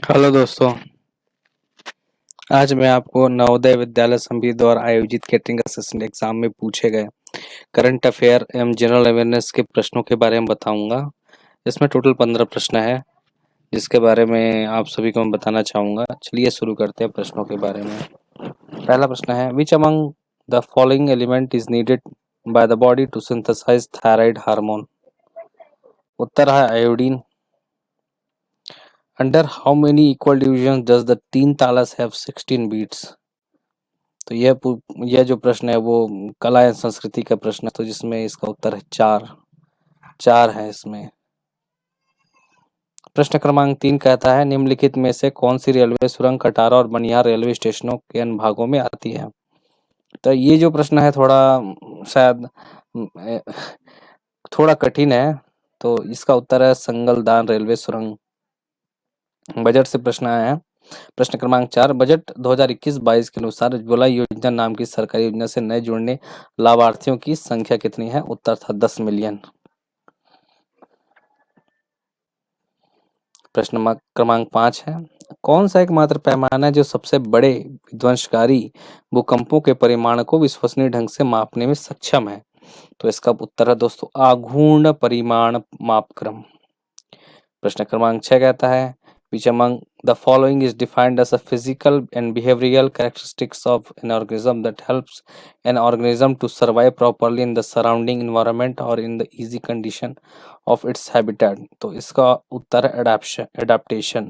Hello दोस्तों। आज मैं आपको नवोदय विद्यालय संघ द्वारा आयोजित कैटरिंग असिस्टेंट एग्जाम में पूछे गए करंट अफेयर एवं जनरल अवेयरनेस के प्रश्नों के बारे में बताऊंगा। इसमें टोटल 15 प्रश्न है जिसके बारे में आप सभी को मैं बताना चाहूँगा। चलिए शुरू करते हैं प्रश्नों के बारे में। पहला प्रश्न है, which among the following element is needed by the body to synthesize thyroid hormone? उत्तर है iodine. Under how many equal division does the तीन तालस हैव 16 बीट्स? तो यह जो प्रश्न है वो कला एवं संस्कृति का प्रश्न है, तो जिसमें इसका उत्तर है 4 है इसमें। प्रश्न क्रमांक 3 कहता है, निम्नलिखित में से कौन सी रेलवे सुरंग कटारा और बनिहाल रेलवे स्टेशनों के अनुभागों में आती है? तो ये जो प्रश्न है थोड़ा शायद थोड़ा कठिन है, तो इसका उत्तर है संगलदान रेलवे सुरंग। बजट से प्रश्न आया है। प्रश्न क्रमांक 4, बजट 2021-22 के अनुसार उज्ज्वला योजना नाम की सरकारी योजना से नए जुड़ने लाभार्थियों की संख्या कितनी है? उत्तर था 10 मिलियन। प्रश्न क्रमांक 5 है, कौन सा एकमात्र पैमाना है जो सबसे बड़े विध्वंसकारी भूकंपों के परिमाण को विश्वसनीय ढंग से मापने में सक्षम है? तो इसका उत्तर है दोस्तों आघूर्ण परिमाण मापक्रम। प्रश्न क्रमांक 6 कहता है, which among the following is defined as a physical and behavioral characteristics of an organism that helps an organism to survive properly in the surrounding environment or in the easy condition of its habitat? तो इसका उत्तर है adaptation.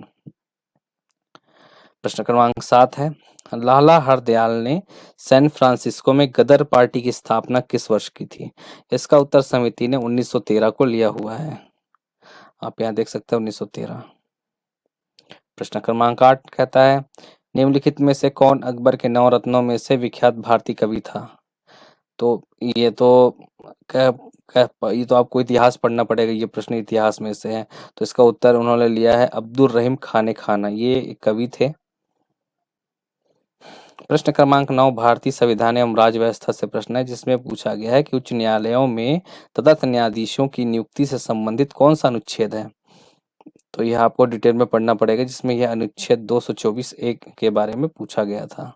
प्रश्न क्रमांक 7 है, लाला हरदयाल ने San Francisco में गदर party की स्थापना किस वर्ष की थी? इसका उत्तर समिति ने 1913 को लिया हुआ है। आप यहाँ देख सकते हैं 1913। प्रश्न क्रमांक 8 कहता है, निम्नलिखित में से कौन अकबर के 9 रत्नों में से विख्यात भारतीय कवि था? तो ये तो आपको इतिहास पढ़ना पड़ेगा, ये प्रश्न इतिहास में से है। तो इसका उत्तर उन्होंने लिया है अब्दुल रहीम खाने खाना, ये एक कवि थे। प्रश्न क्रमांक 9 भारतीय संविधान एवं राज्य व्यवस्था से प्रश्न है, जिसमें पूछा गया है कि उच्च न्यायालयों में तदर्थ न्यायाधीशों की नियुक्ति से संबंधित कौन सा अनुच्छेद है? तो यह आपको डिटेल में पढ़ना पड़ेगा, जिसमें यह अनुच्छेद 224(1) के बारे में पूछा गया था।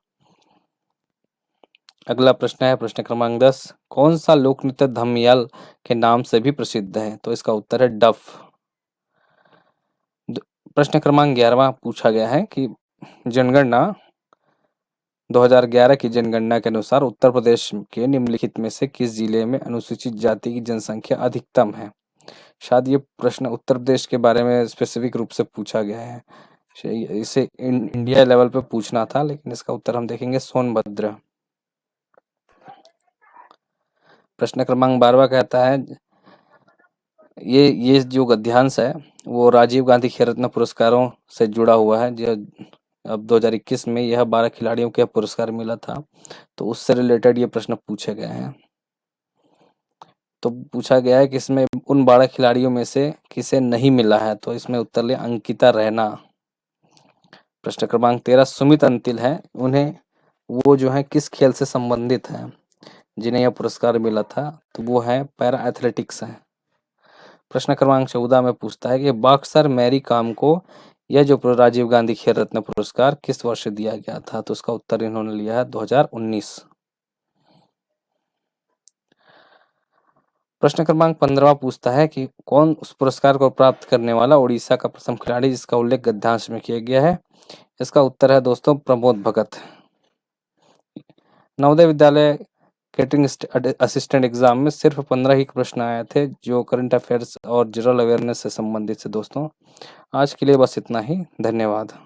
अगला प्रश्न है प्रश्न क्रमांक 10, कौन सा लोक नृत्य धमयाल के नाम से भी प्रसिद्ध है? तो इसका उत्तर है डफ। प्रश्न क्रमांक 11वां पूछा गया है कि जनगणना 2011 की जनगणना के अनुसार उत्तर प्रदेश के निम्नलिखित में से किस जिले में अनुसूचित जाति की जनसंख्या अधिकतम है? शायद ये प्रश्न उत्तर प्रदेश के बारे में स्पेसिफिक रूप से पूछा गया है, इसे इंडिया लेवल पे पूछना था, लेकिन इसका उत्तर हम देखेंगे सोनभद्र। प्रश्न क्रमांक 12 कहता है, ये जो गद्यांश है वो राजीव गांधी खेल रत्न पुरस्कारों से जुड़ा हुआ है, जो अब 2021 में यह 12 खिलाड़ियों को पुरस्कार मिला था, तो उससे रिलेटेड ये प्रश्न पूछे गए हैं। तो पूछा गया है कि इसमें उन 12 खिलाड़ियों में से किसे नहीं मिला है? तो इसमें उत्तर ले अंकिता रैना। प्रश्न क्रमांक 13 सुमित अंतिल है, उन्हें वो जो है किस खेल से संबंधित है जिन्हें यह पुरस्कार मिला था? तो वो है पैरा एथलेटिक्स है। प्रश्न क्रमांक 14 में पूछता है कि बॉक्सर मैरी कॉम को यह जो राजीव गांधी खेल रत्न पुरस्कार किस वर्ष दिया गया था? तो उसका उत्तर इन्होंने लिया है 2019। प्रश्न क्रमांक 15 पूछता है कि कौन उस पुरस्कार को प्राप्त करने वाला उड़ीसा का प्रथम खिलाड़ी जिसका उल्लेख गद्यांश में किया गया है? इसका उत्तर है दोस्तों Pramod Bhagat. Navodaya Vidyalaya catering assistant exam में सिर्फ 15 ही प्रश्न आए थे जो करंट अफेयर्स और जनरल अवेयरनेस से संबंधित है दोस्तों। आज के लिए बस इतना ही, धन्यवाद।